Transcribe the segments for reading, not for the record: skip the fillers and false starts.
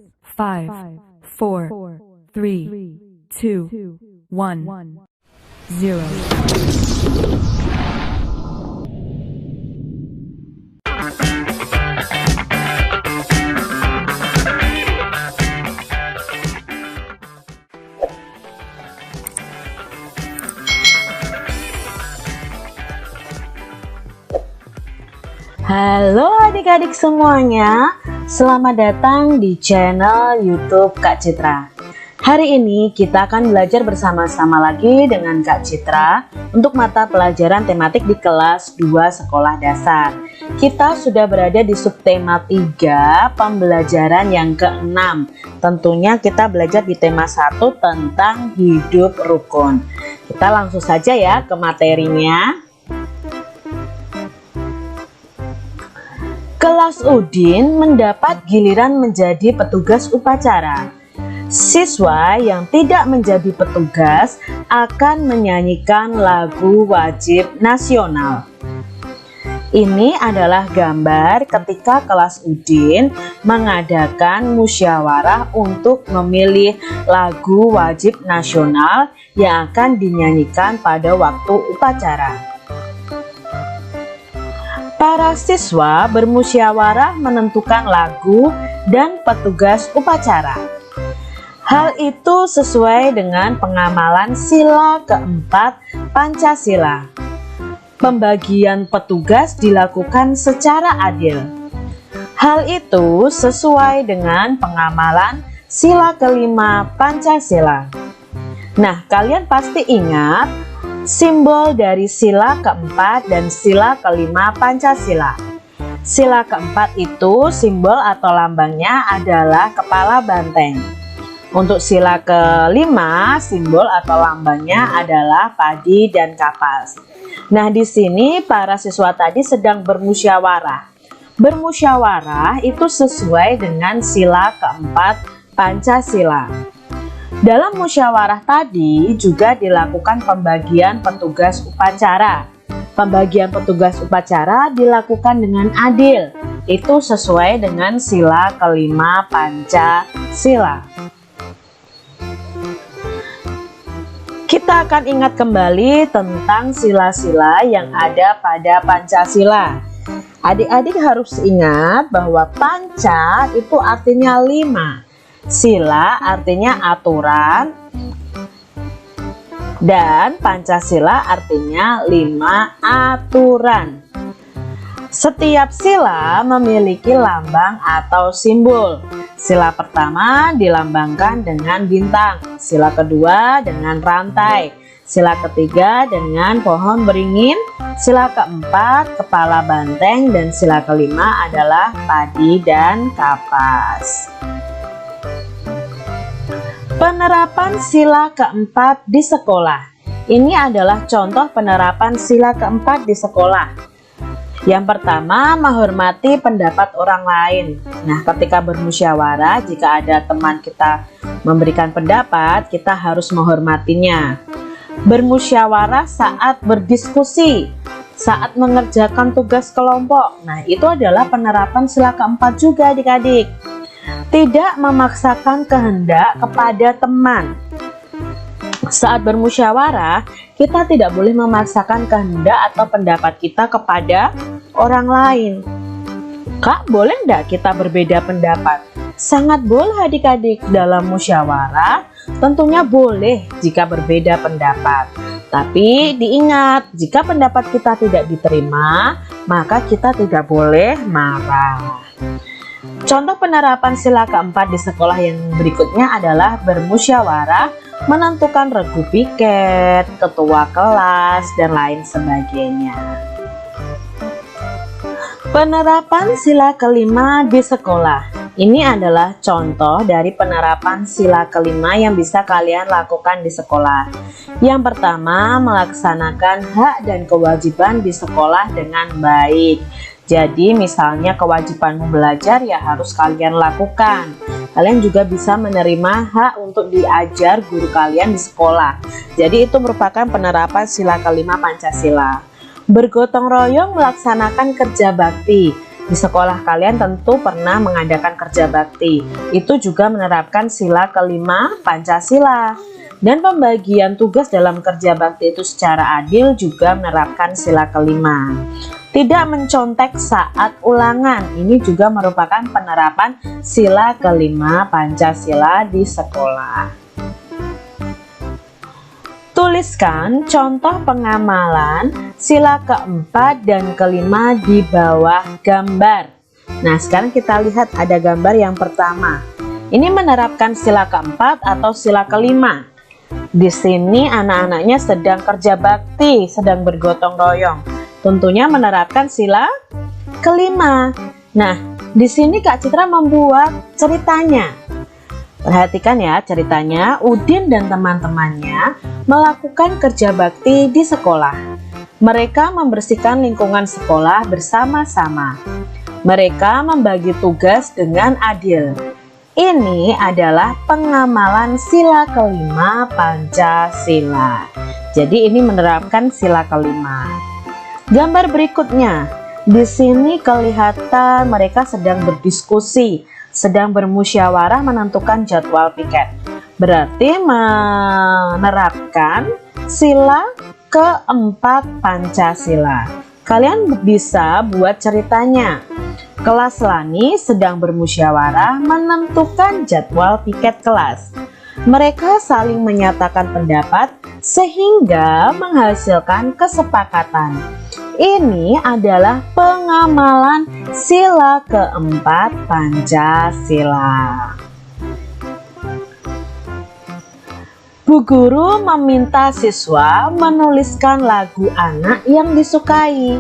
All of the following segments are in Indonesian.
5, 4, 3, 2, 1, 0. Halo adik-adik semuanya, selamat datang di channel YouTube Kak Citra. Hari ini kita akan belajar bersama-sama lagi dengan Kak Citra untuk mata pelajaran tematik di kelas 2 sekolah dasar. Kita sudah berada di subtema 3 pembelajaran yang ke-6. Tentunya kita belajar di tema 1 tentang hidup rukun. Kita langsung saja ya ke materinya. Kelas Udin mendapat giliran menjadi petugas upacara. Siswa yang tidak menjadi petugas akan menyanyikan lagu wajib nasional. Ini adalah gambar ketika kelas Udin mengadakan musyawarah untuk memilih lagu wajib nasional yang akan dinyanyikan pada waktu upacara. Para siswa bermusyawarah menentukan lagu dan petugas upacara. Hal itu sesuai dengan pengamalan sila keempat Pancasila. Pembagian petugas dilakukan secara adil. Hal itu sesuai dengan pengamalan sila kelima Pancasila. Nah, kalian pasti ingat simbol dari sila keempat dan sila kelima Pancasila. Sila keempat itu simbol atau lambangnya adalah kepala banteng. Untuk sila kelima simbol atau lambangnya adalah padi dan kapas. Nah, di sini para siswa tadi sedang bermusyawarah. Bermusyawarah itu sesuai dengan sila keempat Pancasila. Dalam musyawarah tadi juga dilakukan pembagian petugas upacara. Pembagian petugas upacara dilakukan dengan adil. Itu sesuai dengan sila kelima Pancasila. Kita akan ingat kembali tentang sila-sila yang ada pada Pancasila. Adik-adik harus ingat bahwa panca itu artinya 5. Sila artinya aturan dan Pancasila artinya 5 aturan. Setiap sila memiliki lambang atau simbol. Sila pertama dilambangkan dengan bintang, sila kedua dengan rantai, sila ketiga dengan pohon beringin, sila keempat kepala banteng, dan sila kelima adalah padi dan kapas. Penerapan sila keempat di sekolah. Ini adalah contoh penerapan sila keempat di sekolah. Yang pertama, menghormati pendapat orang lain. Nah, ketika bermusyawarah, jika ada teman kita memberikan pendapat, kita harus menghormatinya. Bermusyawarah saat berdiskusi, saat mengerjakan tugas kelompok. Nah, itu adalah penerapan sila keempat juga adik-adik. Tidak memaksakan kehendak kepada teman. Saat bermusyawarah, kita tidak boleh memaksakan kehendak atau pendapat kita kepada orang lain. Kak, boleh enggak kita berbeda pendapat? Sangat boleh adik-adik. Dalam musyawarah tentunya boleh jika berbeda pendapat. Tapi diingat, jika pendapat kita tidak diterima, maka kita tidak boleh marah. Contoh penerapan sila keempat di sekolah yang berikutnya adalah bermusyawarah, menentukan regu piket, ketua kelas, dan lain sebagainya. Penerapan sila kelima di sekolah. Ini adalah contoh dari penerapan sila kelima yang bisa kalian lakukan di sekolah. Yang pertama, melaksanakan hak dan kewajiban di sekolah dengan baik. Jadi misalnya kewajibanmu belajar ya harus kalian lakukan. Kalian juga bisa menerima hak untuk diajar guru kalian di sekolah. Jadi itu merupakan penerapan sila kelima Pancasila. Bergotong royong melaksanakan kerja bakti. Di sekolah kalian tentu pernah mengadakan kerja bakti. Itu juga menerapkan sila kelima Pancasila. Dan pembagian tugas dalam kerja bakti itu secara adil juga menerapkan sila kelima. Tidak mencontek saat ulangan, ini juga merupakan penerapan sila kelima Pancasila di sekolah. Tuliskan contoh pengamalan sila keempat dan kelima di bawah gambar. Nah, sekarang kita lihat ada gambar yang pertama. Ini menerapkan sila keempat atau sila kelima. Di sini anak-anaknya sedang kerja bakti, sedang bergotong royong. Tentunya menerapkan sila kelima. Nah, di sini Kak Citra membuat ceritanya. Perhatikan ya ceritanya. Udin dan teman-temannya melakukan kerja bakti di sekolah. Mereka membersihkan lingkungan sekolah bersama-sama. Mereka membagi tugas dengan adil. Ini adalah pengamalan sila kelima Pancasila. Jadi ini menerapkan sila kelima. Gambar berikutnya. Di sini kelihatan mereka sedang berdiskusi, sedang bermusyawarah menentukan jadwal piket. Berarti menerapkan sila keempat Pancasila. Kalian bisa buat ceritanya. Kelas Lani sedang bermusyawarah menentukan jadwal piket kelas. Mereka saling menyatakan pendapat sehingga menghasilkan kesepakatan. Ini adalah pengamalan sila keempat Pancasila. Bu guru meminta siswa menuliskan lagu anak yang disukai.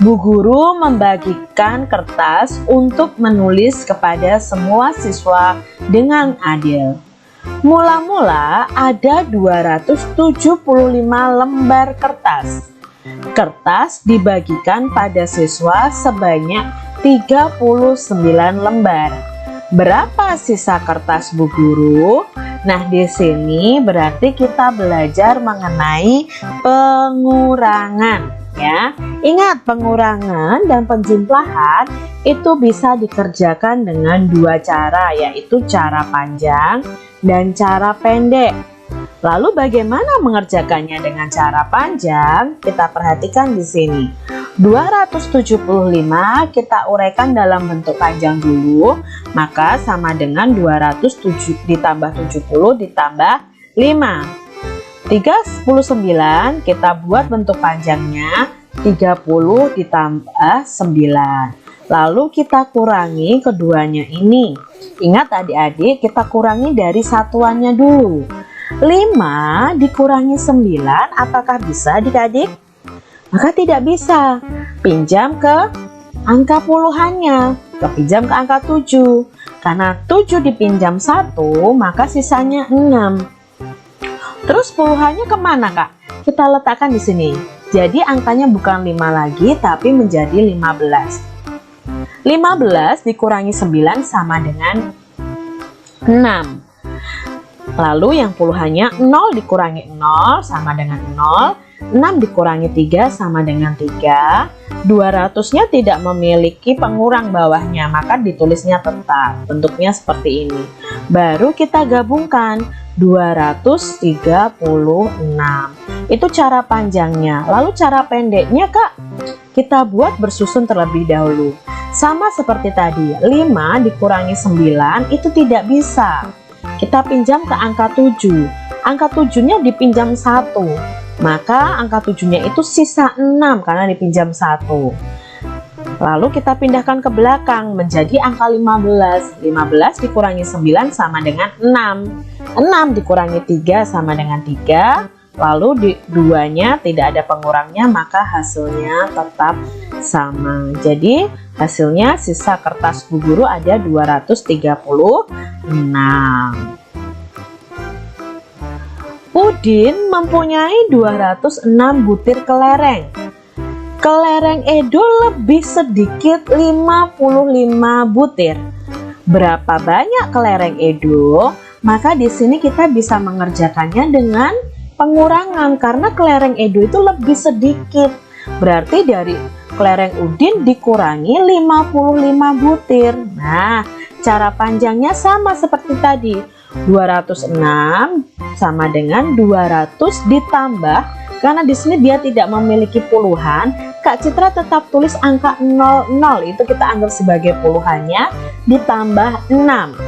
Bu guru membagikan kertas untuk menulis kepada semua siswa dengan adil. Mula-mula ada 275 lembar kertas. Kertas dibagikan pada siswa sebanyak 39 lembar. Berapa sisa kertas Bu guru? Nah, di sini berarti kita belajar mengenai pengurangan. Ya, ingat pengurangan dan penjumlahan itu bisa dikerjakan dengan dua cara, yaitu cara panjang dan cara pendek. Lalu bagaimana mengerjakannya dengan cara panjang? Kita perhatikan di sini. 275 kita uraikan dalam bentuk panjang dulu, maka sama dengan 207 ditambah 70 ditambah 5. 39 kita buat bentuk panjangnya 30 ditambah 9. Lalu kita kurangi keduanya ini. Ingat adik-adik, kita kurangi dari satuannya dulu. 5 dikurangi 9, apakah bisa adik-adik? Maka tidak bisa. Pinjam ke angka puluhannya, kepinjam ke angka 7. Karena 7 dipinjam 1, maka sisanya 6. Terus puluhannya kemana Kak? Kita letakkan di sini. Jadi angkanya bukan 5 lagi, tapi menjadi 15. 15 dikurangi 9 sama dengan 6. Lalu yang puluhannya 0 dikurangi 0 sama dengan 0. 6 dikurangi 3 sama dengan 3. 200-nya tidak memiliki pengurang bawahnya, maka ditulisnya tetap. Bentuknya seperti ini. Baru kita gabungkan 236. Itu cara panjangnya. Lalu cara pendeknya Kak, kita buat bersusun terlebih dahulu. Sama seperti tadi, 5 dikurangi 9 itu tidak bisa. Kita pinjam ke angka 7. Angka 7-nya dipinjam 1. Maka angka 7-nya itu sisa 6 karena dipinjam 1. Lalu kita pindahkan ke belakang menjadi angka 15. 15 dikurangi 9 sama dengan 6. 6 dikurangi 3 sama dengan 3. Lalu di duanya tidak ada pengurangnya, maka hasilnya tetap sama. Jadi hasilnya sisa kertas Bu guru ada 236. Udin mempunyai 206 butir kelereng. Kelereng Edo lebih sedikit 55 butir. Berapa banyak kelereng Edo? Maka di sini kita bisa mengerjakannya dengan pengurangan karena kelereng Edo itu lebih sedikit. Berarti dari kelereng Udin dikurangi 55 butir. Nah, cara panjangnya sama seperti tadi. 206 sama dengan 200 ditambah, karena di sini dia tidak memiliki puluhan, Kak Citra tetap tulis angka 00, itu kita anggap sebagai puluhannya, ditambah 6.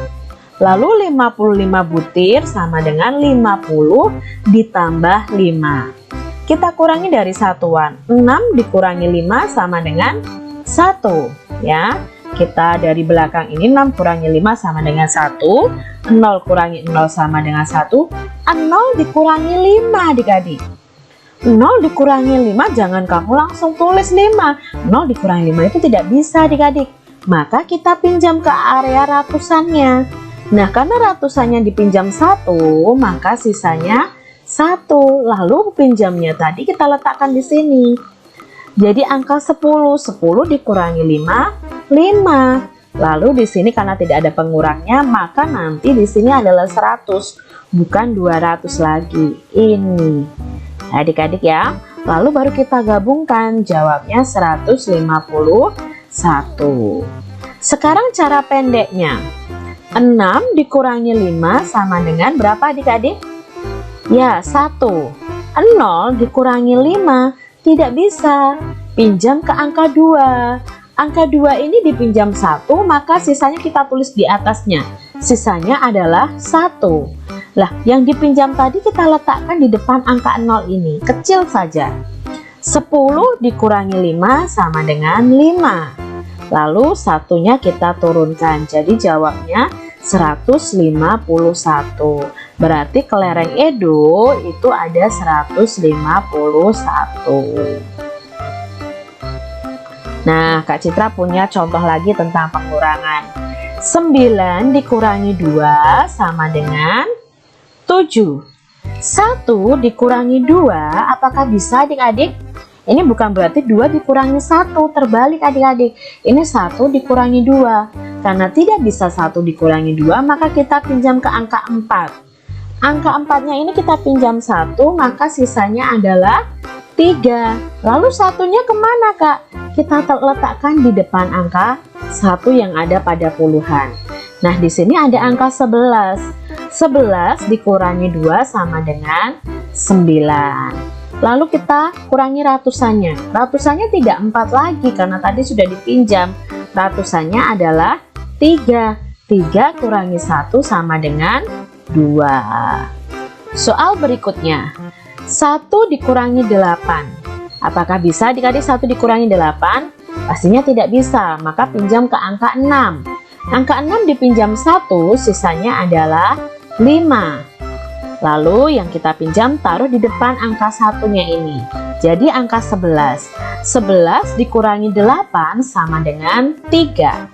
Lalu 55 butir sama dengan 50 ditambah 5. Kita kurangi dari satuan. 6 dikurangi 5 sama dengan 1, ya. Kita dari belakang ini 6 kurangi 5 sama dengan 1, 0 kurangi 0 sama dengan 1, 0 dikurangi 5 adik-adik. 0 dikurangi 5, jangan kamu langsung tulis 5. 0 dikurangi 5 itu tidak bisa adik-adik. Maka kita pinjam ke area ratusannya. Nah, karena ratusannya dipinjam 1, maka sisanya 1. Lalu pinjamnya tadi kita letakkan di sini. Jadi angka 10 dikurangi 5, 5. Lalu di sini karena tidak ada pengurangnya, maka nanti di sini adalah 100, bukan 200 lagi. Ini. Adik-adik ya. Lalu baru kita gabungkan, jawabnya 151. Sekarang cara pendeknya. 6 dikurangi 5 sama dengan berapa adik-adik? Ya, 1. 0 dikurangi 5 tidak bisa. Pinjam ke angka 2. Angka 2 ini dipinjam 1, maka sisanya kita tulis di atasnya. Sisanya adalah 1. Lah, yang dipinjam tadi kita letakkan di depan angka 0 ini, kecil saja. 10 dikurangi 5 sama dengan 5. Lalu satunya kita turunkan, jadi jawabnya 151. Berarti kelereng Edo itu ada 151. Nah, Kak Citra punya contoh lagi tentang pengurangan. 9 dikurangi 2 sama dengan 7. 1 dikurangi 2, apakah bisa adik-adik? Ini bukan berarti 2 dikurangi 1, terbalik adik-adik. Ini 1 dikurangi 2. Karena tidak bisa 1 dikurangi 2, maka kita pinjam ke angka 4. Angka 4-nya ini kita pinjam 1, maka sisanya adalah 3. Lalu satunya kemana, Kak? Kita letakkan di depan angka 1 yang ada pada puluhan. Nah, di sini ada angka 11. 11 dikurangi 2 sama dengan 9. Lalu kita kurangi ratusannya. Ratusannya tidak 4 lagi karena tadi sudah dipinjam. Ratusannya adalah 3. 3 kurangi 1 sama dengan 2. Soal berikutnya. 1 dikurangi 8. Apakah bisa adik-adik 1 dikurangi 8? Pastinya tidak bisa, maka pinjam ke angka 6. Angka 6 dipinjam 1, sisanya adalah 5. Lalu yang kita pinjam taruh di depan angka satunya ini. Jadi angka 11. 11 dikurangi 8 sama dengan 3.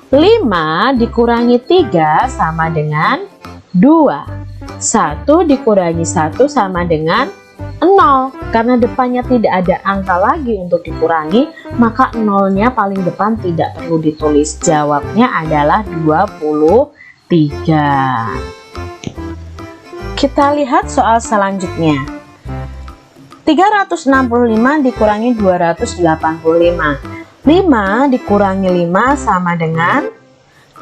5 dikurangi 3 sama dengan 2. 1 dikurangi 1 sama dengan 0. Karena depannya tidak ada angka lagi untuk dikurangi, maka 0-nya paling depan tidak perlu ditulis. Jawabnya adalah 23. Kita lihat soal selanjutnya. 365 dikurangi 285. 5 dikurangi 5 sama dengan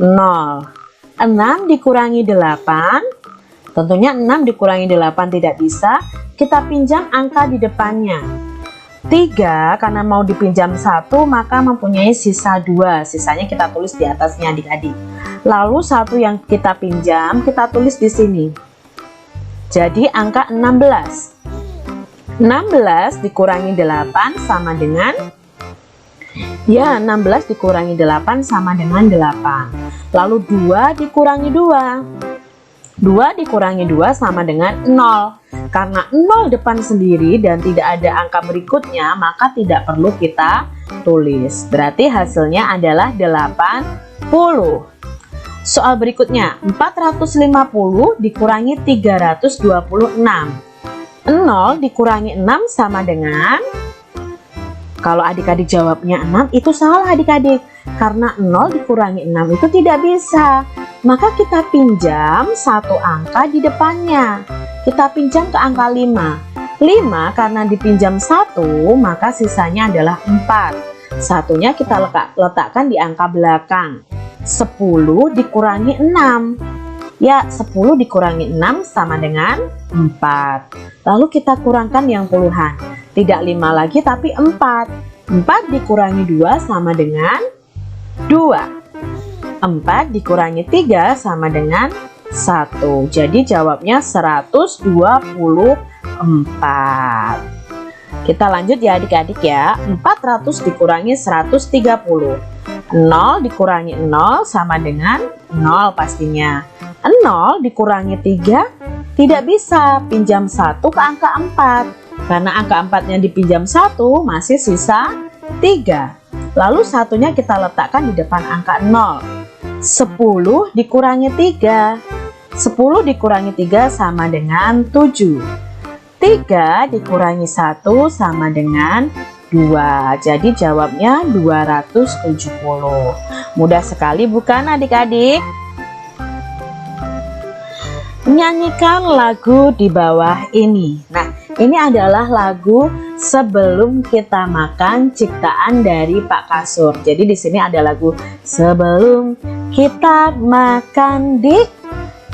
0. 6 dikurangi 8. Tentunya 6 dikurangi 8 tidak bisa. Kita pinjam angka di depannya. 3 karena mau dipinjam 1, maka mempunyai sisa 2. Sisanya kita tulis di atasnya adik-adik. Lalu 1 yang kita pinjam kita tulis di sini. Jadi angka 16. 16 dikurangi 8 sama dengan, ya 16 dikurangi 8 sama dengan 8. Lalu 2 dikurangi 2. 2 dikurangi 2 sama dengan 0. Karena 0 depan sendiri dan tidak ada angka berikutnya, maka tidak perlu kita tulis. Berarti hasilnya adalah 80. Soal berikutnya, 450 dikurangi 326. 0 dikurangi 6 sama dengan, kalau adik-adik jawabnya 6 itu salah adik-adik. Karena 0 dikurangi 6 itu tidak bisa. Maka kita pinjam satu angka di depannya. Kita pinjam ke angka 5. 5 karena dipinjam 1, maka sisanya adalah 4. Satunya kita letakkan di angka belakang. 10 dikurangi 6. Ya, 10 dikurangi 6 sama dengan 4. Lalu kita kurangkan yang puluhan. Tidak 5 lagi tapi 4. 4 dikurangi 2 sama dengan 2. 4 dikurangi 3 sama dengan 1. Jadi jawabnya 124. Kita lanjut ya adik-adik ya. 400 dikurangi 130. 0 dikurangi 0 sama dengan 0 pastinya. 0 dikurangi 3 tidak bisa, pinjam 1 ke angka 4. Karena angka 4-nya dipinjam 1 masih sisa 3. Lalu satunya kita letakkan di depan angka 0. 10 dikurangi 3. 10 dikurangi 3 sama dengan 7. 3 dikurangi 1 sama dengan 2. Jadi jawabnya 270. Mudah sekali bukan adik-adik? Nyanyikan lagu di bawah ini. Nah, ini adalah lagu Sebelum Kita Makan ciptaan dari Pak Kasur. Jadi di sini ada lagu Sebelum kita makan dik,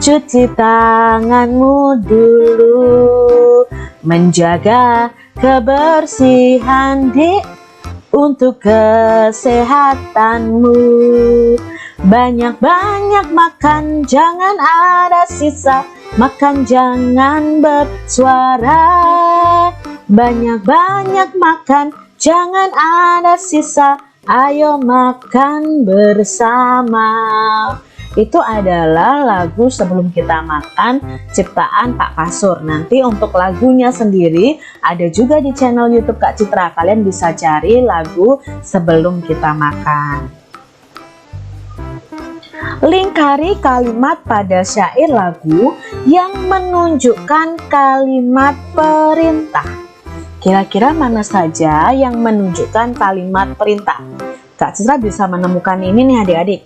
cuci tanganmu dulu, menjaga kebersihan dik untuk kesehatanmu. Banyak-banyak makan, jangan ada sisa. Makan jangan bersuara. Banyak-banyak makan, jangan ada sisa. Ayo makan bersama. Itu adalah lagu Sebelum Kita Makan ciptaan Pak Kasur. Nanti untuk lagunya sendiri ada juga di channel YouTube Kak Citra. Kalian bisa cari lagu Sebelum Kita Makan. Lingkari kalimat pada syair lagu yang menunjukkan kalimat perintah. Kira-kira mana saja yang menunjukkan kalimat perintah? Kak Citra bisa menemukan ini nih adik-adik.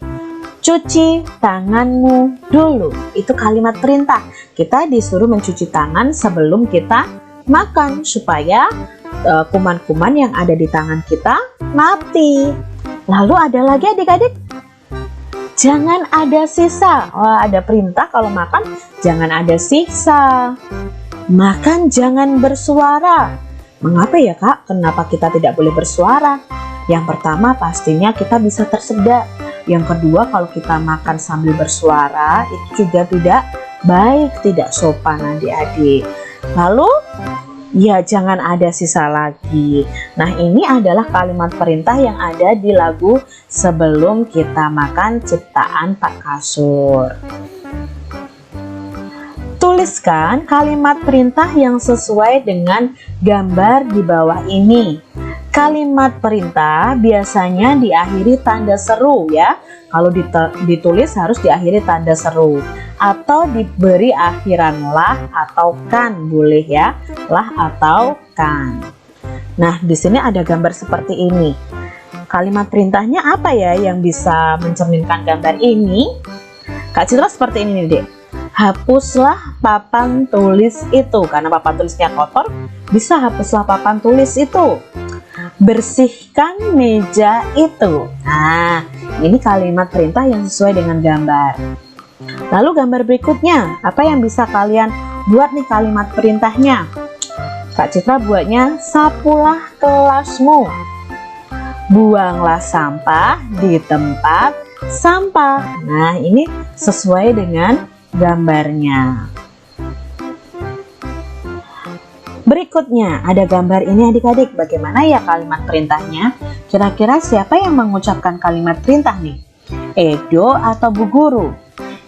Cuci tanganmu dulu, itu kalimat perintah. Kita disuruh mencuci tangan sebelum kita makan supaya kuman-kuman yang ada di tangan kita mati. Lalu ada lagi adik-adik, jangan ada sisa. Wah, ada perintah kalau makan jangan ada sisa. Makan jangan bersuara. Mengapa ya Kak? Kenapa kita tidak boleh bersuara? Yang pertama pastinya kita bisa tersedak. Yang kedua, kalau kita makan sambil bersuara itu juga tidak baik, tidak sopan adik-adik. Lalu ya jangan ada sisa lagi. Nah, ini adalah kalimat perintah yang ada di lagu Sebelum Kita Makan ciptaan Pak Kasur. Tuliskan kalimat perintah yang sesuai dengan gambar di bawah ini. Kalimat perintah biasanya diakhiri tanda seru ya. Kalau ditulis harus diakhiri tanda seru. Atau diberi akhiran lah atau kan, boleh ya. Lah atau kan. Nah, di sini ada gambar seperti ini. Kalimat perintahnya apa ya yang bisa mencerminkan gambar ini? Kak Citra seperti ini nih, Dek. Hapuslah papan tulis itu. Karena papan tulisnya kotor, bisa hapuslah papan tulis itu. Bersihkan meja itu. Nah, ini kalimat perintah yang sesuai dengan gambar. Lalu gambar berikutnya, apa yang bisa kalian buat nih kalimat perintahnya? Kak Citra buatnya, sapulah kelasmu, buanglah sampah di tempat sampah. Nah, ini sesuai dengan gambarnya. Berikutnya ada gambar ini adik-adik. Bagaimana ya kalimat perintahnya? Kira-kira siapa yang mengucapkan kalimat perintah nih? Edo atau Bu Guru?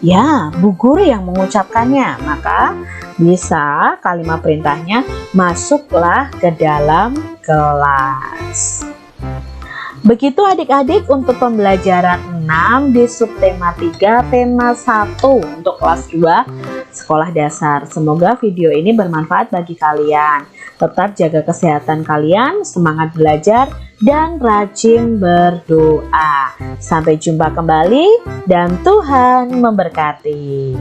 Ya, Bu Guru yang mengucapkannya. Maka bisa kalimat perintahnya, masuklah ke dalam kelas. Begitu adik-adik untuk pembelajaran 6 di subtema 3 tema 1 untuk kelas 2 sekolah dasar. Semoga video ini bermanfaat bagi kalian. Tetap jaga kesehatan kalian, semangat belajar, dan rajin berdoa. Sampai jumpa kembali dan Tuhan memberkati.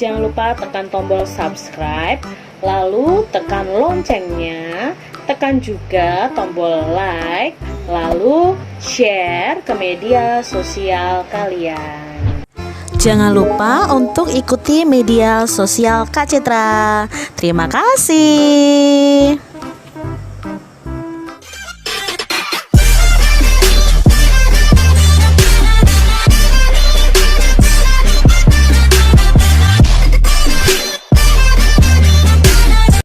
Jangan lupa tekan tombol subscribe, lalu tekan loncengnya, tekan juga tombol like, lalu share ke media sosial kalian. Jangan lupa untuk ikuti media sosial Kak Citra. Terima kasih.